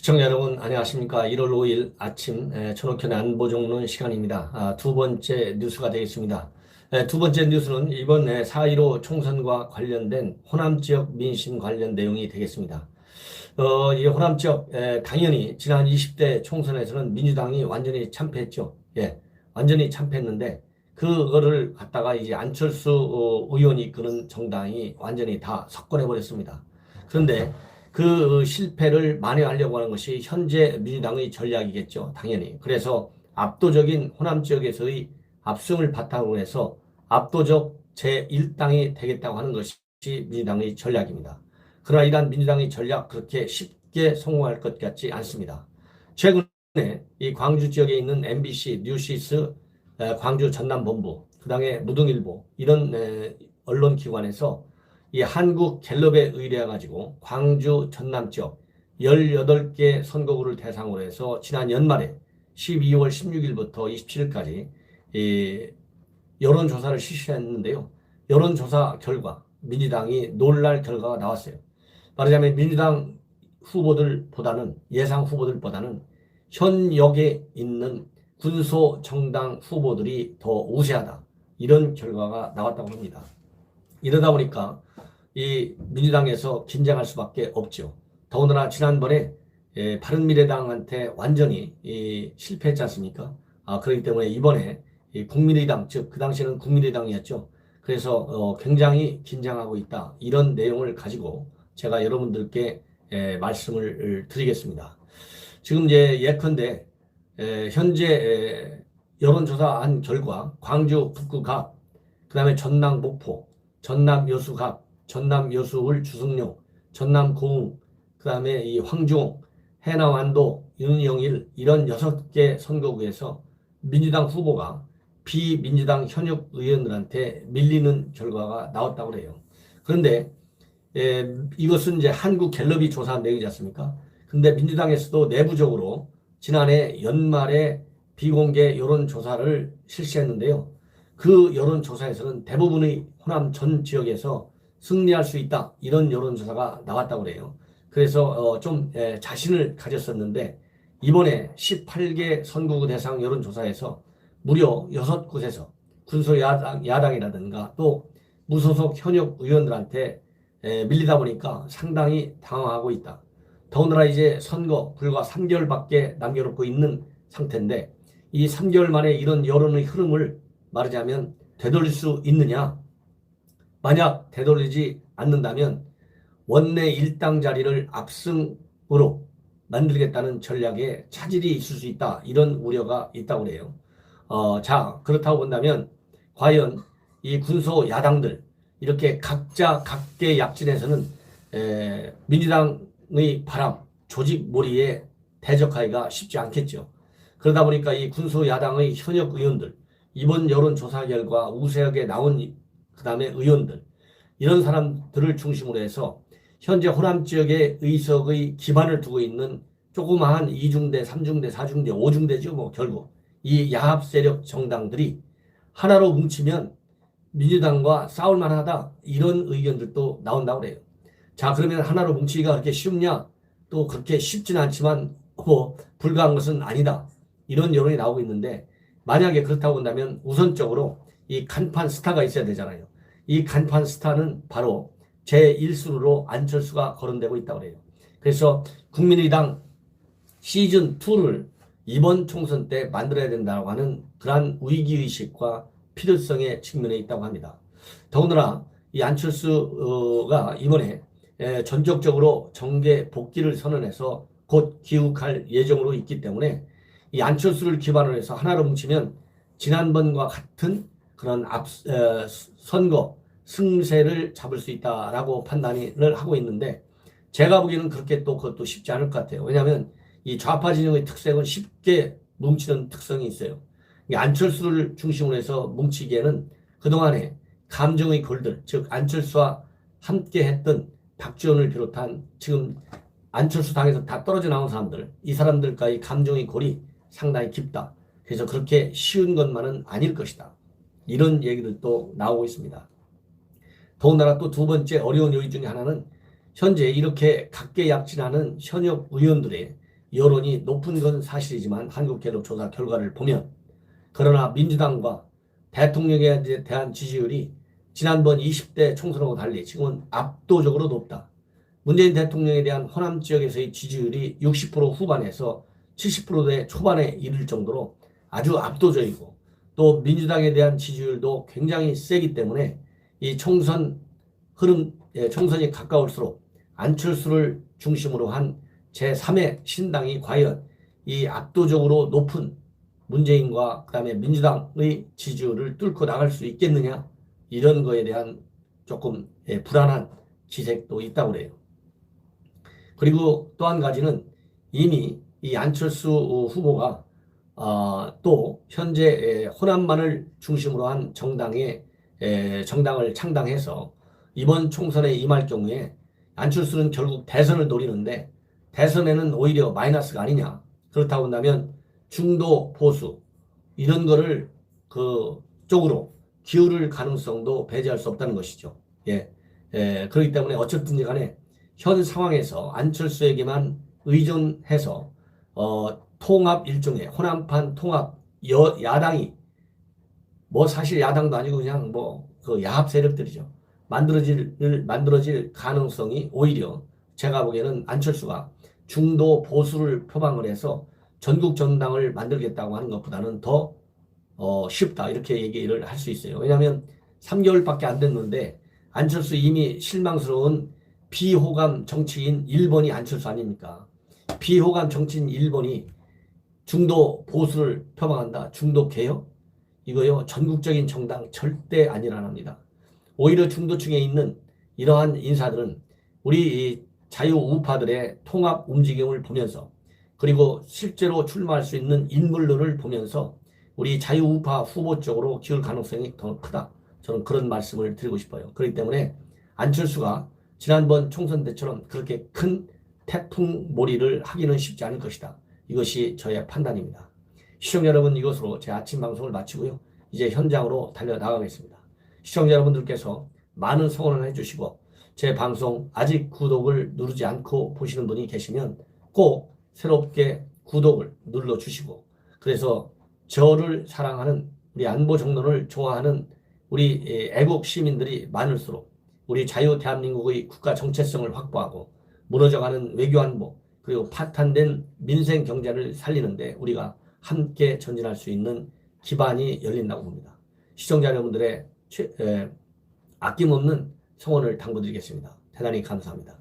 시청자 여러분 안녕하십니까. 1월 5일 아침 전옥현의 안보정론 시간입니다. 두 번째 뉴스가 되겠습니다. 두 번째 뉴스는 이번 4.15 총선과 관련된 호남지역 민심 관련 내용이 되겠습니다. 이 호남지역 당연히 지난 20대 총선에서는 민주당이 완전히 참패했죠. 완전히 참패했는데 그거를 갖다가 이제 안철수 의원이 이끄는 정당이 완전히 다 석권해버렸습니다. 그런데 그 실패를 만회하려고 하는 것이 현재 민주당의 전략이겠죠. 당연히. 그래서 압도적인 호남 지역에서의 압승을 바탕으로 해서 압도적 제1당이 되겠다고 하는 것이 민주당의 전략입니다. 그러나 이러한 민주당의 전략 그렇게 쉽게 성공할 것 같지 않습니다. 최근에 이 광주 지역에 있는 MBC, 뉴시스, 광주 전남본부, 그 다음에 무등일보 이런 언론기관에서 이 한국 갤럽에 의뢰해가지고 광주 전남 지역 18개 선거구를 대상으로 해서 지난 연말에 12월 16일부터 27일까지 이 여론조사를 실시했는데요. 여론조사 결과 민주당이 놀랄 결과가 나왔어요. 말하자면 민주당 후보들보다는 예상 후보들보다는 현역에 있는 군소 정당 후보들이 더 우세하다. 이런 결과가 나왔다고 합니다. 이러다 보니까 이 민주당에서 긴장할 수밖에 없죠. 더군다나 지난번에 바른미래당한테 완전히 실패했지 않습니까? 그렇기 때문에 이번에 국민의당, 즉 그 당시에는 국민의당이었죠. 그래서 굉장히 긴장하고 있다. 이런 내용을 가지고 제가 여러분들께 말씀을 드리겠습니다. 지금 이제 예컨대 현재 여론조사한 결과 광주 북구갑, 그 다음에 전남 목포, 전남 여수갑, 전남 여수울 주승용, 전남 고흥, 그 다음에 이 황주홍, 해남 안도, 윤영일 이런 6개 선거구에서 민주당 후보가 비민주당 현역 의원들한테 밀리는 결과가 나왔다고 해요. 그런데 이것은 이제 한국 갤럽이 조사한 내용이지 않습니까? 근데 민주당에서도 내부적으로 지난해 연말에 비공개 여론조사를 실시했는데요. 그 여론조사에서는 대부분의 호남 전 지역에서 승리할 수 있다. 이런 여론조사가 나왔다고 해요. 그래서 좀 자신을 가졌었는데 이번에 18개 선거구 대상 여론조사에서 무려 6곳에서 군소야당이라든가 또 무소속 현역 의원들한테 밀리다 보니까 상당히 당황하고 있다. 더군다나 이제 선거 불과 3개월밖에 남겨놓고 있는 상태인데 이 3개월 만에 이런 여론의 흐름을 말하자면 되돌릴 수 있느냐? 만약 되돌리지 않는다면 원내 일당 자리를 압승으로 만들겠다는 전략에 차질이 있을 수 있다. 이런 우려가 있다고 해요. 자, 그렇다고 본다면 과연 이 군소 야당들 이렇게 각자 각계 약진에서는 민주당의 바람, 조직몰이에 대적하기가 쉽지 않겠죠. 그러다 보니까 이 군소 야당의 현역 의원들, 이번 여론조사 결과 우세하게 나온 그 다음에 의원들, 이런 사람들을 중심으로 해서 현재 호남 지역의 의석의 기반을 두고 있는 조그마한 2중대, 3중대, 4중대, 5중대죠. 뭐 결국 이 야합 세력 정당들이 하나로 뭉치면 민주당과 싸울만 하다. 이런 의견들도 나온다고 그래요. 자, 그러면 하나로 뭉치기가 그렇게 쉽냐? 또 그렇게 쉽지는 않지만 불가한 것은 아니다. 이런 여론이 나오고 있는데 만약에 그렇다고 한다면 우선적으로 이 간판 스타가 있어야 되잖아요. 이 간판 스타는 바로 제1순위로 안철수가 거론되고 있다고 해요. 그래서 국민의당 시즌2를 이번 총선 때 만들어야 된다고 하는 그러한 위기의식과 필요성에 직면해 있다고 합니다. 더군다나 이 안철수가 이번에 전적적으로 정계 복귀를 선언해서 곧 귀국할 예정으로 있기 때문에 이 안철수를 기반으로 해서 하나로 뭉치면 지난번과 같은 그런 선거 승세를 잡을 수 있다라고 판단을 하고 있는데 제가 보기에는 그렇게 또 그것도 쉽지 않을 것 같아요. 왜냐하면 이 좌파 진영의 특색은 쉽게 뭉치는 특성이 있어요. 안철수를 중심으로 해서 뭉치기에는 그동안에 감정의 골들, 즉 안철수와 함께 했던 박지원을 비롯한 지금 안철수 당에서 다 떨어져 나온 사람들, 이 사람들과의 감정의 골이 상당히 깊다. 그래서 그렇게 쉬운 것만은 아닐 것이다. 이런 얘기들도 나오고 있습니다. 더군다나 또 두 번째 어려운 요인 중에 하나는 현재 이렇게 각계약진하는 현역 의원들의 여론이 높은 건 사실이지만 한국갤럽 조사 결과를 보면 그러나 민주당과 대통령에 대한 지지율이 지난번 20대 총선하고 달리 지금은 압도적으로 높다. 문재인 대통령에 대한 호남 지역에서의 지지율이 60% 후반에서 70%대 초반에 이를 정도로 아주 압도적이고 또 민주당에 대한 지지율도 굉장히 세기 때문에 이 총선 총선이 가까울수록 안철수를 중심으로 한 제3의 신당이 과연 이 압도적으로 높은 문재인과 그다음에 민주당의 지지율을 뚫고 나갈 수 있겠느냐 이런 거에 대한 조금 불안한 기색도 있다고 그래요. 그리고 또 한 가지는 이미 이 안철수 후보가 또 현재 호남만을 중심으로 한 정당을 창당해서 이번 총선에 임할 경우에 안철수는 결국 대선을 노리는데 대선에는 오히려 마이너스가 아니냐. 그렇다고 한다면 중도 보수 이런 거를 그 쪽으로 기울을 가능성도 배제할 수 없다는 것이죠. 그렇기 때문에 어쨌든지 간에 현 상황에서 안철수에게만 의존해서 통합 일종의 호남판 통합 야당이 뭐 사실 야당도 아니고 그냥 뭐 그 야합 세력들이죠. 만들어질 가능성이 오히려 제가 보기에는 안철수가 중도 보수를 표방을 해서 전국 정당을 만들겠다고 하는 것보다는 더 쉽다 이렇게 얘기를 할 수 있어요. 왜냐하면 3개월밖에 안 됐는데 안철수 이미 실망스러운 비호감 정치인 1번이 안철수 아닙니까? 비호감 정치인 1번이 중도 보수를 표방한다. 중도 개혁? 이거요. 전국적인 정당 절대 아니라합니다. 오히려 중도층에 있는 이러한 인사들은 우리 자유우파들의 통합 움직임을 보면서 그리고 실제로 출마할 수 있는 인물들을 보면서 우리 자유우파 후보 쪽으로 기울 가능성이 더 크다. 저는 그런 말씀을 드리고 싶어요. 그렇기 때문에 안철수가 지난번 총선 때처럼 그렇게 큰 태풍몰이를 하기는 쉽지 않을 것이다. 이것이 저의 판단입니다. 시청자 여러분, 이것으로 제 아침 방송을 마치고요. 이제 현장으로 달려나가겠습니다. 시청자 여러분들께서 많은 성원을 해주시고 제 방송 아직 구독을 누르지 않고 보시는 분이 계시면 꼭 새롭게 구독을 눌러주시고 그래서 저를 사랑하는 우리 안보정론을 좋아하는 우리 애국 시민들이 많을수록 우리 자유 대한민국의 국가 정체성을 확보하고 무너져가는 외교안보 그리고 파탄된 민생 경제를 살리는데 우리가 함께 전진할 수 있는 기반이 열린다고 봅니다. 시청자 여러분들의 아낌없는 성원을 당부드리겠습니다. 대단히 감사합니다.